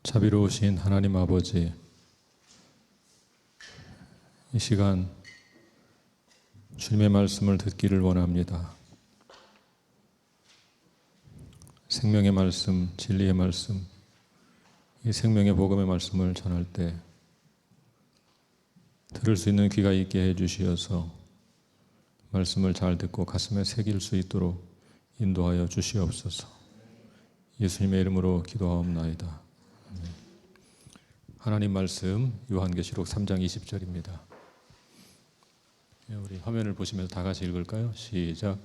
자비로우신 하나님 아버지, 이 시간 주님의 말씀을 듣기를 원합니다. 생명의 말씀, 진리의 말씀, 이 생명의 복음의 말씀을 전할 때 들을 수 있는 귀가 있게 해주시어서 말씀을 잘 듣고 가슴에 새길 수 있도록 인도하여 주시옵소서. 예수님의 이름으로 기도하옵나이다. 하나님 말씀 요한계시록 3장 20절입니다. 우리 화면을 보시면서 다 같이 읽을까요? 시작.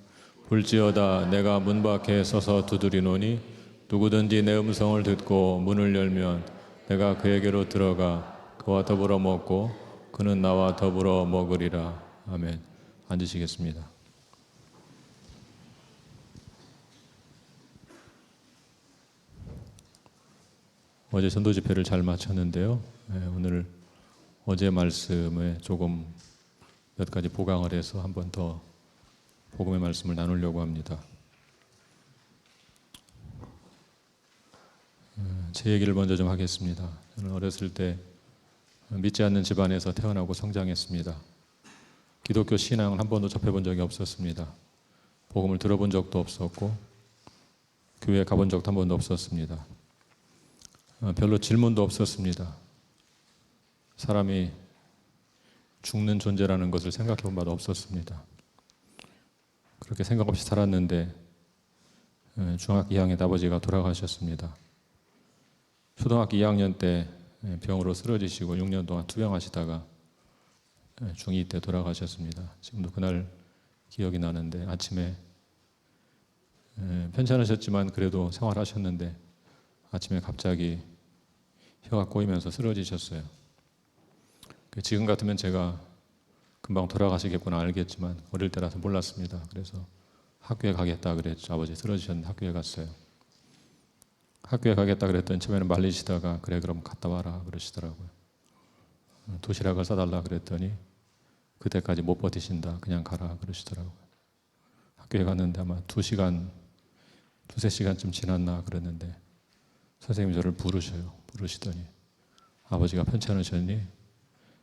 볼지어다 내가 문 밖에 서서 두드리노니 누구든지 내 음성을 듣고 문을 열면 내가 그에게로 들어가 그와 더불어 먹고 그는 나와 더불어 먹으리라. 아멘. 앉으시겠습니다. 어제 전도 집회를 잘 마쳤는데요. 오늘 어제 말씀에 조금 몇 가지 보강을 해서 한 번 더 복음의 말씀을 나누려고 합니다. 제 얘기를 먼저 좀 하겠습니다. 저는 어렸을 때 믿지 않는 집안에서 태어나고 성장했습니다. 기독교 신앙을 한 번도 접해본 적이 없었습니다. 복음을 들어본 적도 없었고 교회에 가본 적도 한 번도 없었습니다. 별로 질문도 없었습니다. 사람이 죽는 존재라는 것을 생각해 본 바도 없었습니다. 그렇게 생각 없이 살았는데 중학교 2학년 때 아버지가 돌아가셨습니다. 초등학교 2학년 때 병으로 쓰러지시고 6년 동안 투병하시다가 중2 때 돌아가셨습니다. 지금도 그날 기억이 나는데 아침에 편찮으셨지만 그래도 생활하셨는데 아침에 갑자기 혀가 꼬이면서 쓰러지셨어요. 지금 같으면 제가 금방 돌아가시겠구나 알겠지만 어릴 때라서 몰랐습니다. 그래서 학교에 가겠다 그랬죠. 아버지 쓰러지셨는데 학교에 갔어요. 학교에 가겠다 그랬더니 처음에는 말리시다가 그래 그럼 갔다 와라 그러시더라고요. 도시락을 싸달라 그랬더니 그때까지 못 버티신다 그냥 가라 그러시더라고요. 학교에 갔는데 아마 2시간, 2-3시간쯤 지났나 그랬는데 선생님이 저를 부르시더니 아버지가 편찮으셨니?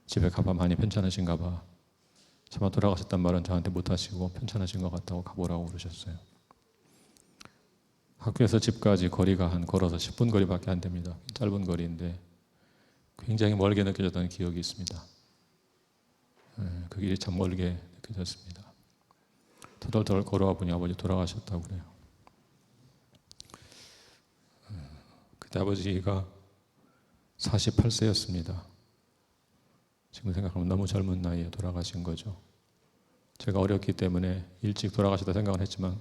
집에 가봐 많이 편찮으신가 봐. 차마 돌아가셨단 말은 저한테 못하시고 편찮으신 것 같다고 가보라고 그러셨어요. 학교에서 집까지 거리가 한 걸어서 10분 거리밖에 안 됩니다. 짧은 거리인데 굉장히 멀게 느껴졌던 기억이 있습니다. 그 길이 참 멀게 느껴졌습니다. 터덜터덜 걸어와 보니 아버지 돌아가셨다고 그래요. 그때 아버지가 48세였습니다. 지금 생각하면 너무 젊은 나이에 돌아가신 거죠. 제가 어렸기 때문에 일찍 돌아가시다 생각을 했지만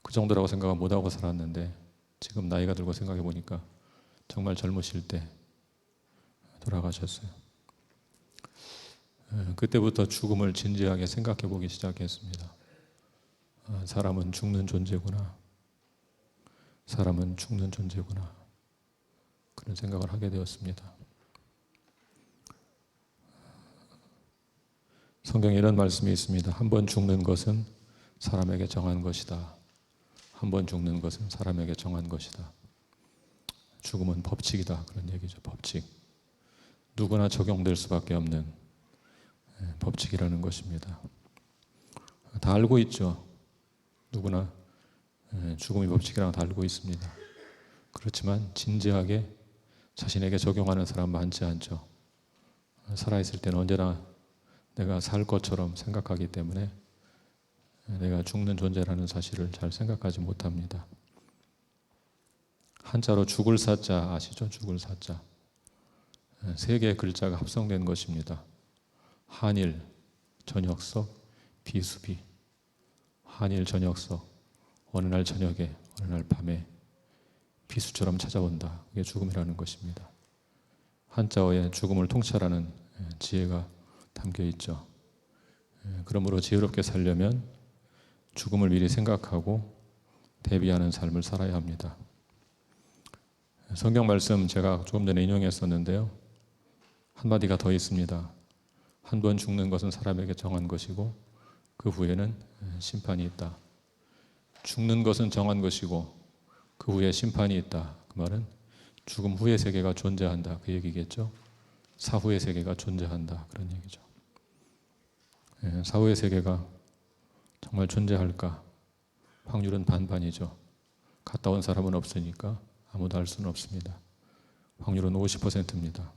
그 정도라고 생각은 못하고 살았는데 지금 나이가 들고 생각해 보니까 정말 젊으실 때 돌아가셨어요. 그때부터 죽음을 진지하게 생각해 보기 시작했습니다. 사람은 죽는 존재구나. 사람은 죽는 존재구나. 그런 생각을 하게 되었습니다. 성경에 이런 말씀이 있습니다. 한 번 죽는 것은 사람에게 정한 것이다. 한 번 죽는 것은 사람에게 정한 것이다. 죽음은 법칙이다. 그런 얘기죠. 법칙. 누구나 적용될 수밖에 없는 법칙이라는 것입니다. 다 알고 있죠. 누구나 죽음이 법칙이라는 다 알고 있습니다. 그렇지만 진지하게 자신에게 적용하는 사람 많지 않죠. 살아있을 때는 언제나 내가 살 것처럼 생각하기 때문에 내가 죽는 존재라는 사실을 잘 생각하지 못합니다. 한자로 죽을 사자 아시죠? 죽을 사자. 3개의 글자가 합성된 것입니다. 한일, 저녁석, 비수비. 한일, 저녁석. 어느 날 저녁에, 어느 날 밤에 비수처럼 찾아온다. 그게 죽음이라는 것입니다. 한자어에 죽음을 통찰하는 지혜가 담겨 있죠. 그러므로 지혜롭게 살려면 죽음을 미리 생각하고 대비하는 삶을 살아야 합니다. 성경 말씀 제가 조금 전에 인용했었는데요. 한마디가 더 있습니다. 한 번 죽는 것은 사람에게 정한 것이고 그 후에는 심판이 있다. 죽는 것은 정한 것이고 그 후에 심판이 있다. 그 말은 죽음 후의 세계가 존재한다. 그 얘기겠죠. 사후의 세계가 존재한다. 그런 얘기죠. 예, 사후의 세계가 정말 존재할까? 확률은 반반이죠. 갔다 온 사람은 없으니까 아무도 알 수는 없습니다. 확률은 50%입니다.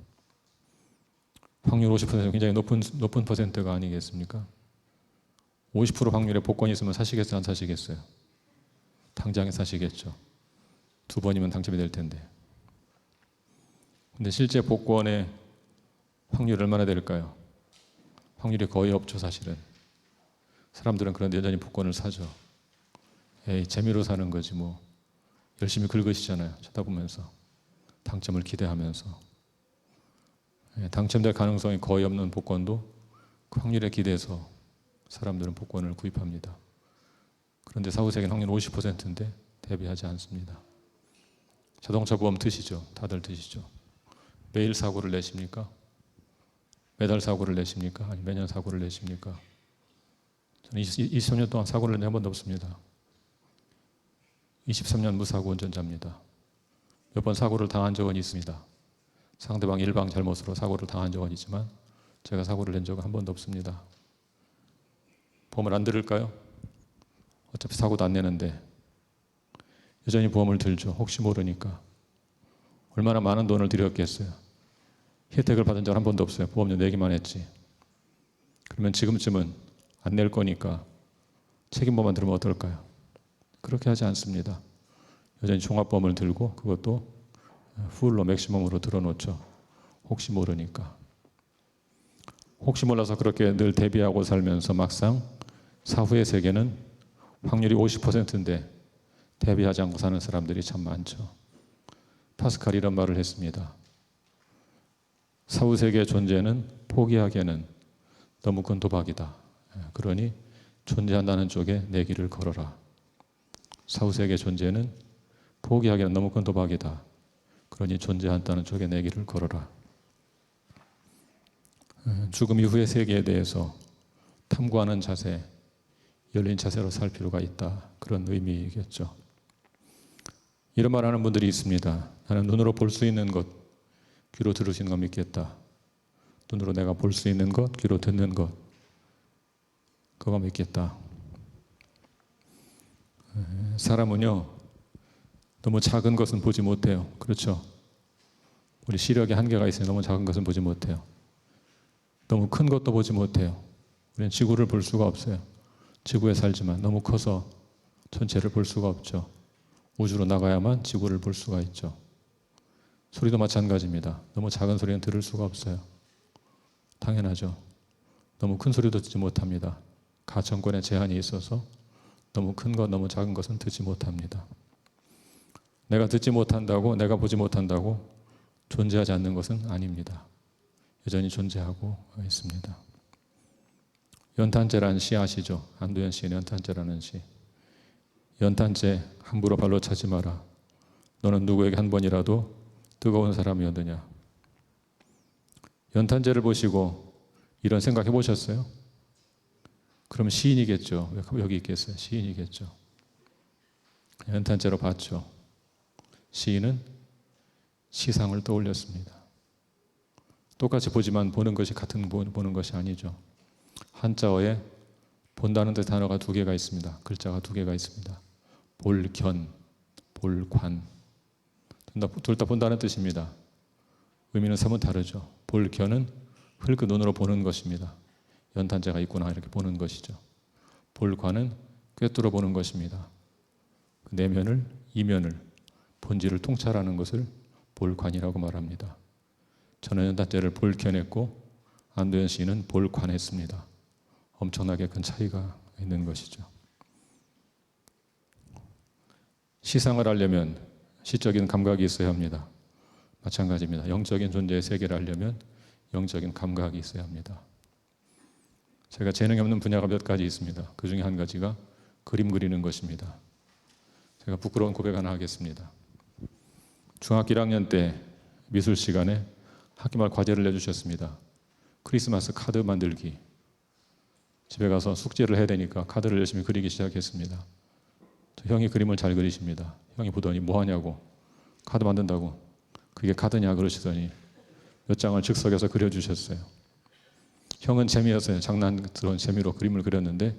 확률 50%는 굉장히 높은 퍼센트가 아니겠습니까? 50% 확률의 복권이 있으면 사시겠어요? 안 사시겠어요? 당장에 사시겠죠. 2번이면 당첨이 될 텐데. 근데 실제 복권의 확률이 얼마나 될까요? 확률이 거의 없죠, 사실은. 사람들은 그런데 여전히 복권을 사죠. 에이, 재미로 사는 거지 뭐. 열심히 긁으시잖아요, 쳐다보면서. 당첨을 기대하면서. 예, 당첨될 가능성이 거의 없는 복권도 그 확률에 기대서 사람들은 복권을 구입합니다. 그런데 사후세계는 확률 50%인데 대비하지 않습니다. 자동차 보험 드시죠? 다들 드시죠? 매일 사고를 내십니까? 매달 사고를 내십니까? 아니 매년 사고를 내십니까? 저는 23년 동안 사고를 낸 한 번도 없습니다. 23년 무사고 운전자입니다. 몇 번 사고를 당한 적은 있습니다. 상대방 일방 잘못으로 사고를 당한 적은 있지만 제가 사고를 낸 적은 한 번도 없습니다. 보험을 안 들을까요? 어차피 사고도 안 내는데 여전히 보험을 들죠. 혹시 모르니까. 얼마나 많은 돈을 들였겠어요. 혜택을 받은 적 한 번도 없어요. 보험료 내기만 했지. 그러면 지금쯤은 안 낼 거니까 책임보험만 들으면 어떨까요? 그렇게 하지 않습니다. 여전히 종합보험을 들고 그것도 풀로 맥시멈으로 들어놓죠. 혹시 모르니까. 혹시 몰라서 그렇게 늘 대비하고 살면서 막상 사후의 세계는 확률이 50%인데 대비하지 않고 사는 사람들이 참 많죠. 파스칼이 이런 말을 했습니다. 사후 세계의 존재는 포기하기에는 너무 큰 도박이다. 그러니 존재한다는 쪽에 내 길을 걸어라. 사후 세계의 존재는 포기하기에는 너무 큰 도박이다. 그러니 존재한다는 쪽에 내 길을 걸어라. 죽음 이후의 세계에 대해서 탐구하는 자세, 열린 자세로 살 필요가 있다. 그런 의미겠죠. 이런 말하는 분들이 있습니다. 나는 눈으로 볼 수 있는 것, 귀로 들을 수 있는 것 믿겠다. 눈으로 내가 볼 수 있는 것, 귀로 듣는 것, 그거 믿겠다. 사람은요, 너무 작은 것은 보지 못해요. 그렇죠? 우리 시력에 한계가 있어요. 너무 작은 것은 보지 못해요. 너무 큰 것도 보지 못해요. 우리는 지구를 볼 수가 없어요. 지구에 살지만 너무 커서 전체를 볼 수가 없죠. 우주로 나가야만 지구를 볼 수가 있죠. 소리도 마찬가지입니다. 너무 작은 소리는 들을 수가 없어요. 당연하죠. 너무 큰 소리도 듣지 못합니다. 가청권에 제한이 있어서 너무 큰 것, 너무 작은 것은 듣지 못합니다. 내가 듣지 못한다고, 내가 보지 못한다고 존재하지 않는 것은 아닙니다. 여전히 존재하고 있습니다. 연탄재라는 시 아시죠? 안도현 시의 연탄재라는 시. 연탄재 함부로 발로 차지 마라. 너는 누구에게 한 번이라도 뜨거운 사람이었느냐. 연탄재를 보시고 이런 생각 해보셨어요? 그럼 시인이겠죠. 왜 여기 있겠어요? 시인이겠죠. 연탄재로 봤죠. 시인은 시상을 떠올렸습니다. 똑같이 보지만 보는 것이 같은 보는 것이 아니죠. 한자어에 본다는 데 단어가 2개가 있습니다. 글자가 2개가 있습니다. 볼견, 볼관. 둘 다 본다는 뜻입니다. 의미는 사뭇 다르죠. 볼견은 흘끗 눈으로 보는 것입니다. 연탄재가 있구나 이렇게 보는 것이죠. 볼관은 꿰뚫어 보는 것입니다. 그 내면을, 이면을, 본질을 통찰하는 것을 볼관이라고 말합니다. 저는 연탄재를 볼견했고 안도현 시인은 볼관했습니다. 엄청나게 큰 차이가 있는 것이죠. 시상을 하려면 시적인 감각이 있어야 합니다. 마찬가지입니다. 영적인 존재의 세계를 알려면 영적인 감각이 있어야 합니다. 제가 재능이 없는 분야가 몇 가지 있습니다. 그 중에 한 가지가 그림 그리는 것입니다. 제가 부끄러운 고백 하나 하겠습니다. 중학교 1학년 때 미술 시간에 학기말 과제를 내주셨습니다. 크리스마스 카드 만들기. 집에 가서 숙제를 해야 되니까 카드를 열심히 그리기 시작했습니다. 형이 그림을 잘 그리십니다. 형이 보더니 뭐 하냐고. 카드 만든다고. 그게 카드냐 그러시더니 몇 장을 즉석에서 그려주셨어요. 형은 재미였어요. 장난스러운 재미로 그림을 그렸는데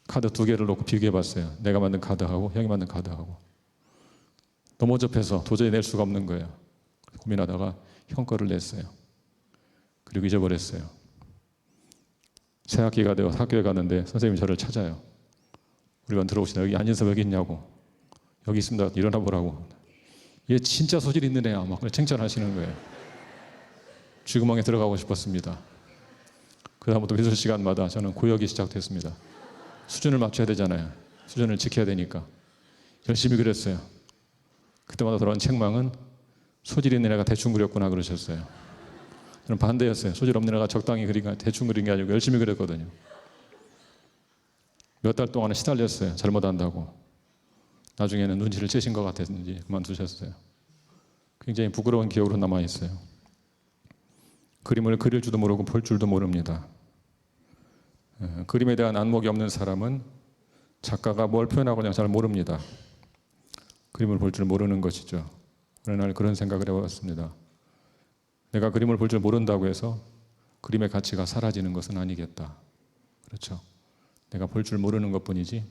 카드 2개를 놓고 비교해봤어요. 내가 만든 카드하고 형이 만든 카드하고. 너무 어접해서 도저히 낼 수가 없는 거예요. 고민하다가 형 거를 냈어요. 그리고 잊어버렸어요. 새학기가 되어 학교에 가는데 선생님이 저를 찾아요. 우리 반 들어오시다. 여기 안진섭 여기 있냐고. 여기 있습니다. 일어나 보라고. 얘 진짜 소질 있는 애야. 막 칭찬하시는 거예요. 쥐구멍에 들어가고 싶었습니다. 그 다음부터 미술 시간마다 저는 고역이 시작됐습니다. 수준을 맞춰야 되잖아요. 수준을 지켜야 되니까. 열심히 그렸어요. 그때마다 돌아온 책망은 소질 있는 애가 대충 그렸구나 그러셨어요. 저는 반대였어요. 소질 없는 애가 적당히 그린 대충 그린 게 아니고 열심히 그렸거든요. 몇 달 동안은 시달렸어요. 잘못한다고. 나중에는 눈치를 채신 것 같았는지 그만두셨어요. 굉장히 부끄러운 기억으로 남아있어요. 그림을 그릴 줄도 모르고 볼 줄도 모릅니다. 그림에 대한 안목이 없는 사람은 작가가 뭘 표현하고냐 잘 모릅니다. 그림을 볼 줄 모르는 것이죠. 어느 날 그런 생각을 해봤습니다. 내가 그림을 볼 줄 모른다고 해서 그림의 가치가 사라지는 것은 아니겠다. 그렇죠. 내가 볼 줄 모르는 것뿐이지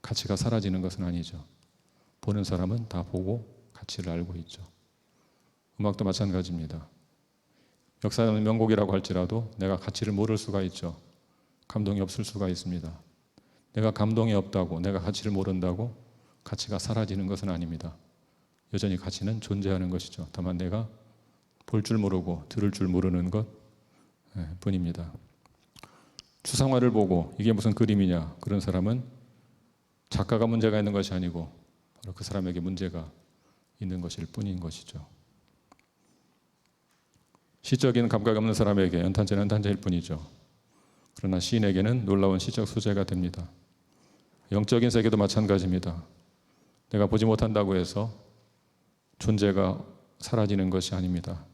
가치가 사라지는 것은 아니죠. 보는 사람은 다 보고 가치를 알고 있죠. 음악도 마찬가지입니다. 역사는 명곡이라고 할지라도 내가 가치를 모를 수가 있죠. 감동이 없을 수가 있습니다. 내가 감동이 없다고, 내가 가치를 모른다고 가치가 사라지는 것은 아닙니다. 여전히 가치는 존재하는 것이죠. 다만 내가 볼 줄 모르고 들을 줄 모르는 것 뿐입니다. 추상화를 보고 이게 무슨 그림이냐 그런 사람은 작가가 문제가 있는 것이 아니고 바로 그 사람에게 문제가 있는 것일 뿐인 것이죠. 시적인 감각이 없는 사람에게 연탄재는 연탄재일 뿐이죠. 그러나 시인에게는 놀라운 시적 소재가 됩니다. 영적인 세계도 마찬가지입니다. 내가 보지 못한다고 해서 존재가 사라지는 것이 아닙니다.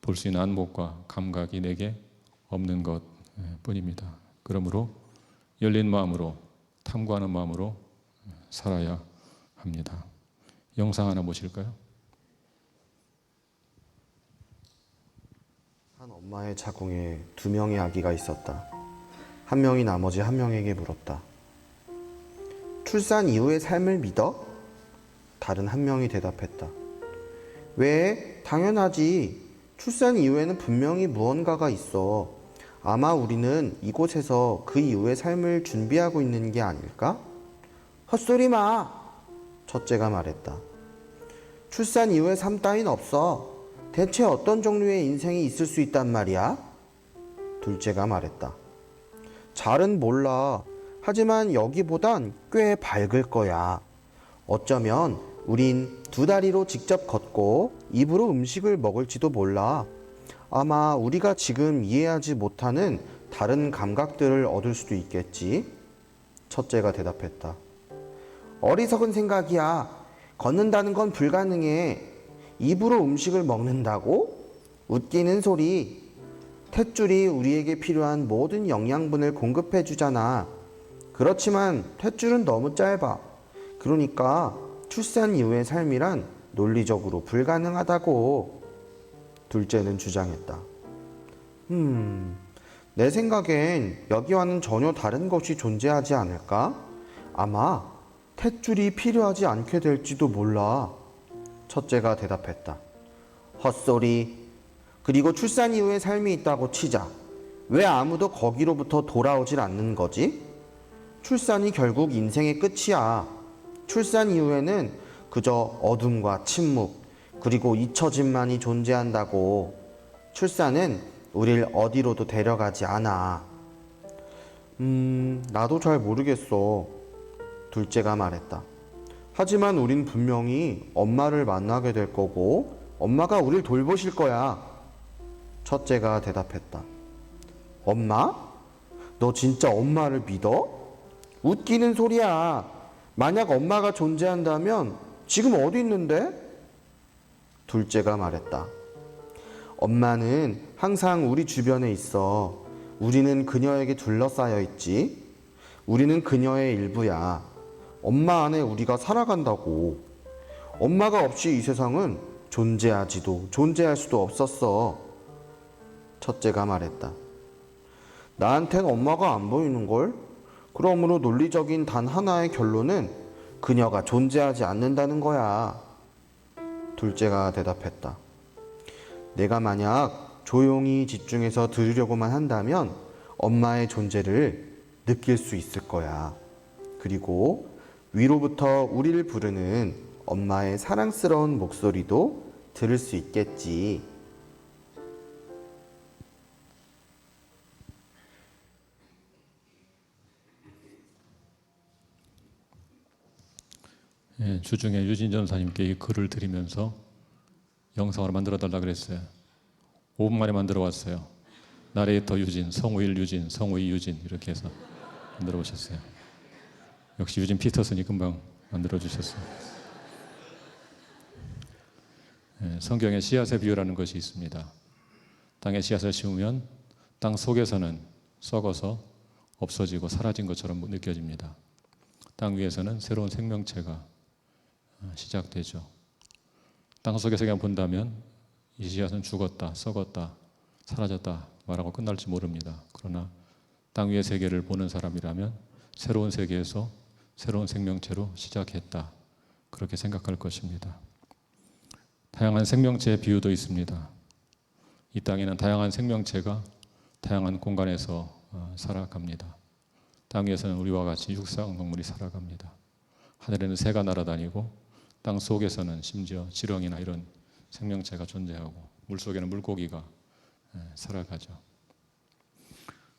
볼 수 있는 안목과 감각이 내게 없는 것 뿐입니다. 그러므로 열린 마음으로 탐구하는 마음으로 살아야 합니다. 영상 하나 보실까요? 한 엄마의 자궁에 2명의 아기가 있었다. 한 명이 나머지 한 명에게 물었다. 출산 이후의 삶을 믿어? 다른 한 명이 대답했다. 왜? 당연하지. 출산 이후에는 분명히 무언가가 있어. 아마 우리는 이곳에서 그 이후의 삶을 준비하고 있는 게 아닐까? 헛소리 마! 첫째가 말했다. 출산 이후의 삶 따윈 없어. 대체 어떤 종류의 인생이 있을 수 있단 말이야? 둘째가 말했다. 잘은 몰라. 하지만 여기보단 꽤 밝을 거야. 어쩌면 우린 2다리로 직접 걷고 입으로 음식을 먹을지도 몰라. 아마 우리가 지금 이해하지 못하는 다른 감각들을 얻을 수도 있겠지. 첫째가 대답했다. 어리석은 생각이야. 걷는다는 건 불가능해. 입으로 음식을 먹는다고? 웃기는 소리. 탯줄이 우리에게 필요한 모든 영양분을 공급해 주잖아. 그렇지만 탯줄은 너무 짧아. 그러니까 출산 이후의 삶이란 논리적으로 불가능하다고. 둘째는 주장했다. 내 생각엔 여기와는 전혀 다른 것이 존재하지 않을까? 아마 탯줄이 필요하지 않게 될지도 몰라. 첫째가 대답했다. 헛소리. 그리고 출산 이후의 삶이 있다고 치자. 왜 아무도 거기로부터 돌아오질 않는 거지? 출산이 결국 인생의 끝이야. 출산 이후에는 그저 어둠과 침묵, 그리고 잊혀짐만이 존재한다고. 출산은 우릴 어디로도 데려가지 않아. 나도 잘 모르겠어. 둘째가 말했다. 하지만 우린 분명히 엄마를 만나게 될 거고 엄마가 우릴 돌보실 거야. 첫째가 대답했다. 엄마? 너 진짜 엄마를 믿어? 웃기는 소리야. 만약 엄마가 존재한다면 지금 어디 있는데? 둘째가 말했다. 엄마는 항상 우리 주변에 있어. 우리는 그녀에게 둘러싸여 있지. 우리는 그녀의 일부야. 엄마 안에 우리가 살아간다고. 엄마가 없이 이 세상은 존재하지도 존재할 수도 없었어. 첫째가 말했다. 나한텐 엄마가 안 보이는걸? 그러므로 논리적인 단 하나의 결론은 그녀가 존재하지 않는다는 거야. 둘째가 대답했다. 내가 만약 조용히 집중해서 들으려고만 한다면 엄마의 존재를 느낄 수 있을 거야. 그리고 위로부터 우리를 부르는 엄마의 사랑스러운 목소리도 들을 수 있겠지. 예, 주중에 유진 전사님께 이 글을 드리면서 영상으로 만들어 달라 그랬어요. 5분 만에 만들어 왔어요. 나레이터 유진, 성우일 유진, 성우이 유진 이렇게 해서 만들어 오셨어요. 역시 유진 피터슨이 금방 만들어 주셨어요. 예, 성경에 씨앗의 비유라는 것이 있습니다. 땅에 씨앗을 심으면 땅 속에서는 썩어서 없어지고 사라진 것처럼 느껴집니다. 땅 위에서는 새로운 생명체가 시작되죠. 땅 속에서 그냥 본다면 이 씨앗은 죽었다, 썩었다, 사라졌다 말하고 끝날지 모릅니다. 그러나 땅 위의 세계를 보는 사람이라면 새로운 세계에서 새로운 생명체로 시작했다. 그렇게 생각할 것입니다. 다양한 생명체의 비유도 있습니다. 이 땅에는 다양한 생명체가 다양한 공간에서 살아갑니다. 땅 위에서는 우리와 같이 육상 동물이 살아갑니다. 하늘에는 새가 날아다니고 땅 속에서는 심지어 지렁이나 이런 생명체가 존재하고 물속에는 물고기가 살아가죠.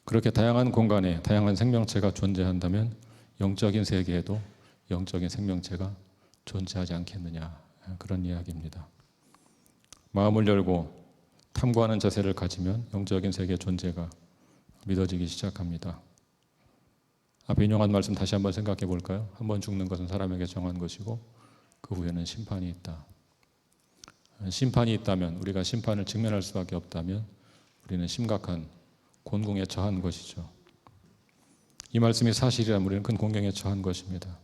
그렇게 다양한 공간에 다양한 생명체가 존재한다면 영적인 세계에도 영적인 생명체가 존재하지 않겠느냐, 그런 이야기입니다. 마음을 열고 탐구하는 자세를 가지면 영적인 세계의 존재가 믿어지기 시작합니다. 앞에 인용한 말씀 다시 한번 생각해 볼까요? 한번 죽는 것은 사람에게 정한 것이고 그 후에는 심판이 있다. 심판이 있다면, 우리가 심판을 직면할 수밖에 없다면 우리는 심각한 곤궁에 처한 것이죠. 이 말씀이 사실이라면 우리는 큰 곤경에 처한 것입니다.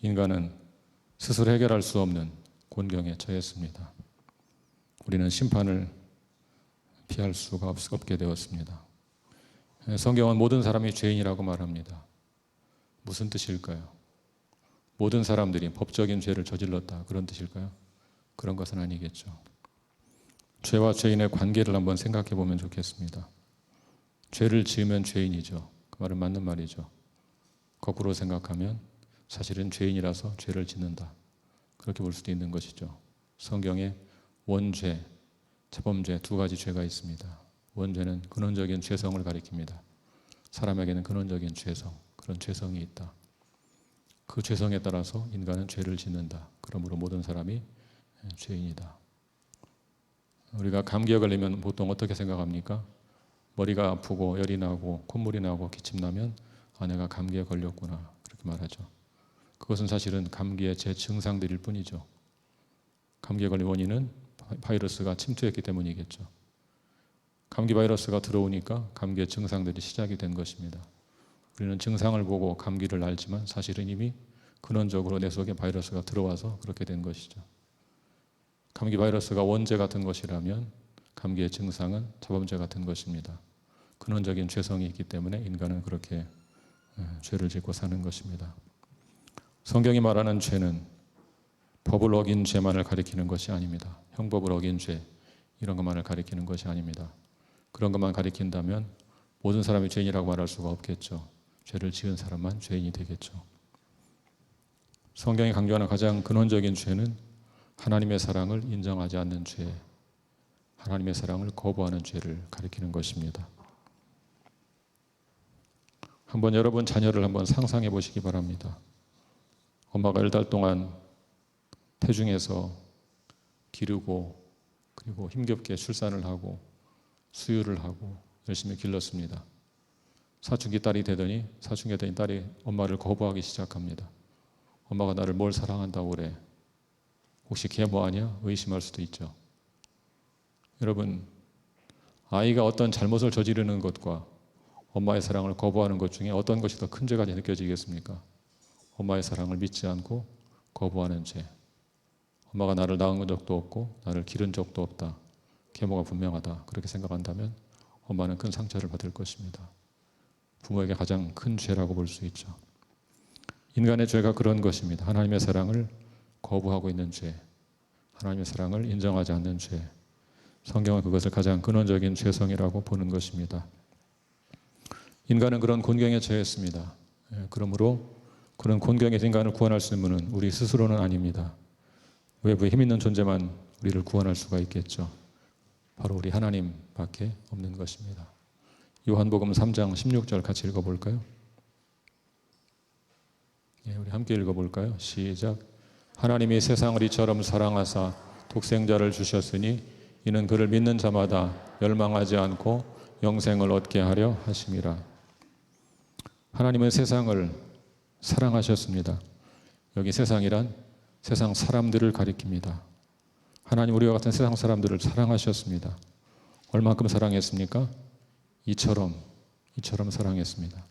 인간은 스스로 해결할 수 없는 곤경에 처했습니다. 우리는 심판을 피할 수가 없게 되었습니다. 성경은 모든 사람이 죄인이라고 말합니다. 무슨 뜻일까요? 모든 사람들이 법적인 죄를 저질렀다, 그런 뜻일까요? 그런 것은 아니겠죠. 죄와 죄인의 관계를 한번 생각해 보면 좋겠습니다. 죄를 지으면 죄인이죠. 그 말은 맞는 말이죠. 거꾸로 생각하면 사실은 죄인이라서 죄를 짓는다, 그렇게 볼 수도 있는 것이죠. 성경에 원죄, 자범죄 두 가지 죄가 있습니다. 원죄는 근원적인 죄성을 가리킵니다. 사람에게는 근원적인 죄성, 그런 죄성이 있다. 그 죄성에 따라서 인간은 죄를 짓는다. 그러므로 모든 사람이 죄인이다. 우리가 감기에 걸리면 보통 어떻게 생각합니까? 머리가 아프고 열이 나고 콧물이 나고 기침 나면 내가 감기에 걸렸구나, 그렇게 말하죠. 그것은 사실은 감기의 제 증상들일 뿐이죠. 감기에 걸린 원인은 바이러스가 침투했기 때문이겠죠. 감기 바이러스가 들어오니까 감기의 증상들이 시작이 된 것입니다. 우리는 증상을 보고 감기를 알지만 사실은 이미 근원적으로 내 속에 바이러스가 들어와서 그렇게 된 것이죠. 감기 바이러스가 원죄 같은 것이라면 감기의 증상은 자범죄 같은 것입니다. 근원적인 죄성이 있기 때문에 인간은 그렇게 죄를 짓고 사는 것입니다. 성경이 말하는 죄는 법을 어긴 죄만을 가리키는 것이 아닙니다. 형법을 어긴 죄, 이런 것만을 가리키는 것이 아닙니다. 그런 것만 가리킨다면 모든 사람이 죄인이라고 말할 수가 없겠죠. 죄를 지은 사람만 죄인이 되겠죠. 성경이 강조하는 가장 근원적인 죄는 하나님의 사랑을 인정하지 않는 죄, 하나님의 사랑을 거부하는 죄를 가리키는 것입니다. 한번 여러분 자녀를 한번 상상해 보시기 바랍니다. 엄마가 10달 동안 태중에서 기르고 그리고 힘겹게 출산을 하고 수유를 하고 열심히 길렀습니다. 사춘기 딸이 되더니 딸이 엄마를 거부하기 시작합니다. 엄마가 나를 뭘 사랑한다고 그래? 혹시 걔 뭐하냐? 의심할 수도 있죠. 여러분, 아이가 어떤 잘못을 저지르는 것과 엄마의 사랑을 거부하는 것 중에 어떤 것이 더 큰 죄가 느껴지겠습니까? 엄마의 사랑을 믿지 않고 거부하는 죄, 엄마가 나를 낳은 적도 없고 나를 기른 적도 없다. 계모가 분명하다. 그렇게 생각한다면 엄마는 큰 상처를 받을 것입니다. 부모에게 가장 큰 죄라고 볼 수 있죠. 인간의 죄가 그런 것입니다. 하나님의 사랑을 거부하고 있는 죄, 하나님의 사랑을 인정하지 않는 죄. 성경은 그것을 가장 근원적인 죄성이라고 보는 것입니다. 인간은 그런 곤경에 처했습니다. 그러므로 그런 곤경에서 인간을 구원할 수 있는 분은 우리 스스로는 아닙니다. 외부에 힘 있는 존재만 우리를 구원할 수가 있겠죠. 바로 우리 하나님밖에 없는 것입니다. 요한복음 3장 16절 같이 읽어볼까요? 우리 함께 읽어볼까요? 시작. 하나님이 세상을 이처럼 사랑하사 독생자를 주셨으니 이는 그를 믿는 자마다 멸망하지 않고 영생을 얻게 하려 하심이라. 하나님은 세상을 사랑하셨습니다. 여기 세상이란 세상 사람들을 가리킵니다. 하나님 우리와 같은 세상 사람들을 사랑하셨습니다. 얼만큼 사랑했습니까? 이처럼 사랑했습니다.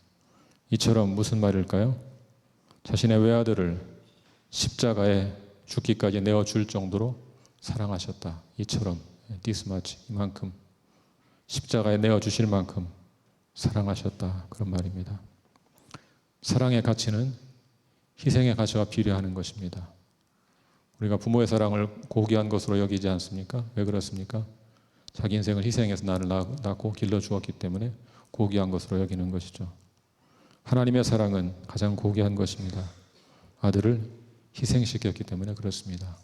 이처럼 무슨 말일까요? 자신의 외아들을 십자가에 죽기까지 내어줄 정도로 사랑하셨다. 이처럼, this much, 이만큼 십자가에 내어주실 만큼 사랑하셨다. 그런 말입니다. 사랑의 가치는 희생의 가치와 비례하는 것입니다. 우리가 부모의 사랑을 고귀한 것으로 여기지 않습니까? 왜 그렇습니까? 자기 인생을 희생해서 나를 낳고 길러주었기 때문에 고귀한 것으로 여기는 것이죠. 하나님의 사랑은 가장 고귀한 것입니다. 아들을 희생시켰기 때문에 그렇습니다.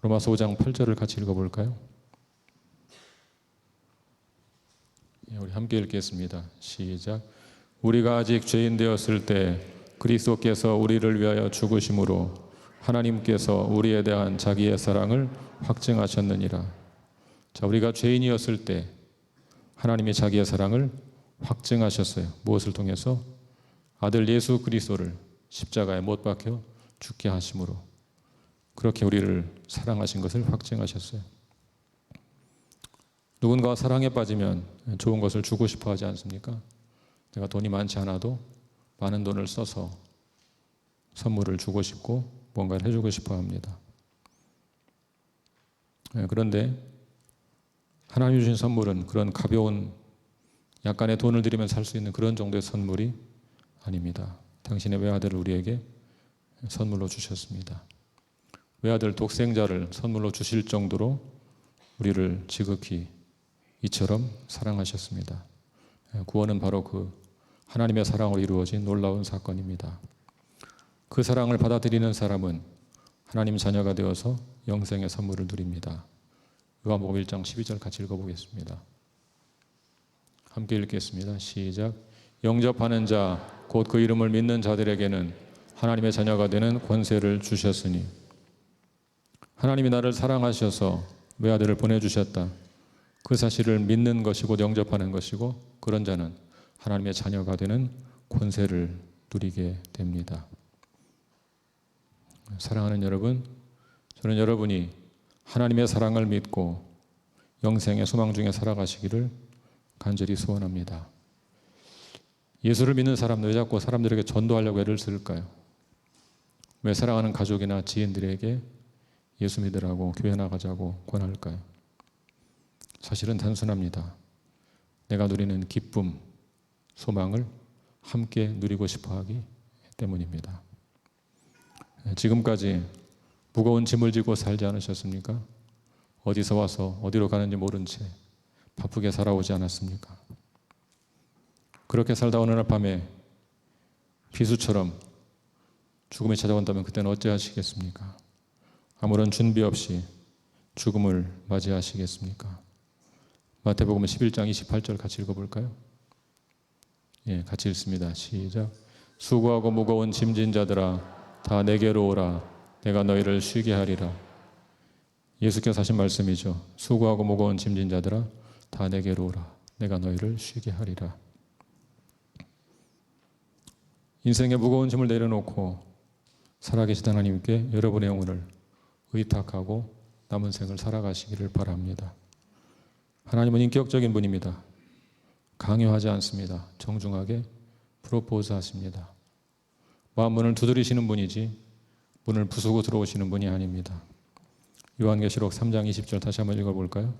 로마서 5장 8절을 같이 읽어볼까요? 우리 함께 읽겠습니다. 시작. 우리가 아직 죄인 되었을 때 그리스도께서 우리를 위하여 죽으심으로 하나님께서 우리에 대한 자기의 사랑을 확증하셨느니라. 자, 우리가 죄인이었을 때 하나님이 자기의 사랑을 확증하셨어요. 무엇을 통해서? 아들 예수 그리스도를 십자가에 못 박혀 죽게 하심으로 그렇게 우리를 사랑하신 것을 확증하셨어요. 누군가가 사랑에 빠지면 좋은 것을 주고 싶어 하지 않습니까? 내가 돈이 많지 않아도 많은 돈을 써서 선물을 주고 싶고 뭔가를 해주고 싶어 합니다. 그런데 하나님 주신 선물은 그런 가벼운 약간의 돈을 들이면 살 수 있는 그런 정도의 선물이 아닙니다. 당신의 외아들을 우리에게 선물로 주셨습니다. 외아들 독생자를 선물로 주실 정도로 우리를 지극히 이처럼 사랑하셨습니다. 구원은 바로 그 하나님의 사랑으로 이루어진 놀라운 사건입니다. 그 사랑을 받아들이는 사람은 하나님 자녀가 되어서 영생의 선물을 누립니다. 요한복음 1장 12절 같이 읽어보겠습니다. 함께 읽겠습니다. 시작. 영접하는 자 곧 그 이름을 믿는 자들에게는 하나님의 자녀가 되는 권세를 주셨으니 하나님이 나를 사랑하셔서 외아들을 보내주셨다. 그 사실을 믿는 것이 곧 영접하는 것이고 그런 자는 하나님의 자녀가 되는 권세를 누리게 됩니다. 사랑하는 여러분, 저는 여러분이 하나님의 사랑을 믿고 영생의 소망 중에 살아가시기를 간절히 소원합니다. 예수를 믿는 사람들 왜 자꾸 사람들에게 전도하려고 애를 쓸까요? 왜 사랑하는 가족이나 지인들에게 예수 믿으라고 교회 나가자고 권할까요? 사실은 단순합니다. 내가 누리는 기쁨, 소망을 함께 누리고 싶어 하기 때문입니다. 지금까지 무거운 짐을 지고 살지 않으셨습니까? 어디서 와서 어디로 가는지 모른 채 바쁘게 살아오지 않았습니까? 그렇게 살다 어느 날 밤에 비수처럼 죽음이 찾아온다면 그때는 어찌하시겠습니까? 아무런 준비 없이 죽음을 맞이하시겠습니까? 마태복음 11장 28절 같이 읽어볼까요? 같이 읽습니다. 시작. 수고하고 무거운 짐진 자들아 다 내게로 오라. 내가 너희를 쉬게 하리라. 예수께서 하신 말씀이죠. 수고하고 무거운 짐진 자들아 다 내게로 오라. 내가 너희를 쉬게 하리라. 인생의 무거운 짐을 내려놓고 살아계신 하나님께 여러분의 영혼을 의탁하고 남은 생을 살아가시기를 바랍니다. 하나님은 인격적인 분입니다. 강요하지 않습니다. 정중하게 프로포즈 하십니다. 마음 문을 두드리시는 분이지 문을 부수고 들어오시는 분이 아닙니다. 요한계시록 3장 20절 다시 한번 읽어볼까요?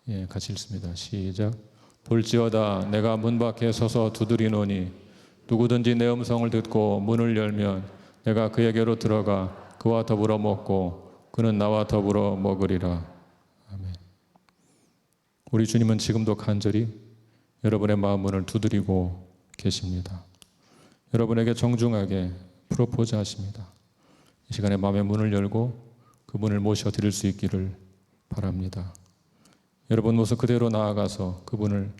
예, 같이 읽습니다. 시작. 볼지어다 내가 문 밖에 서서 두드리노니 누구든지 내 음성을 듣고 문을 열면 내가 그에게로 들어가 그와 더불어 먹고 그는 나와 더불어 먹으리라. 아멘. 우리 주님은 지금도 간절히 여러분의 마음 문을 두드리고 계십니다. 여러분에게 정중하게 프로포즈 하십니다. 이 시간에 마음의 문을 열고 그분을 모셔드릴 수 있기를 바랍니다. 여러분 모습 그대로 나아가서 그분을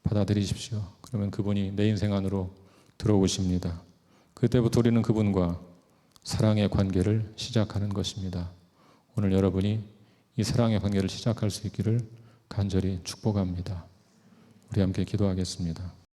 받아들이십시오. 그러면 그분이 내 인생 안으로 들어오십니다. 그때부터 우리는 그분과 사랑의 관계를 시작하는 것입니다. 오늘 여러분이 이 사랑의 관계를 시작할 수 있기를 간절히 축복합니다. 우리 함께 기도하겠습니다.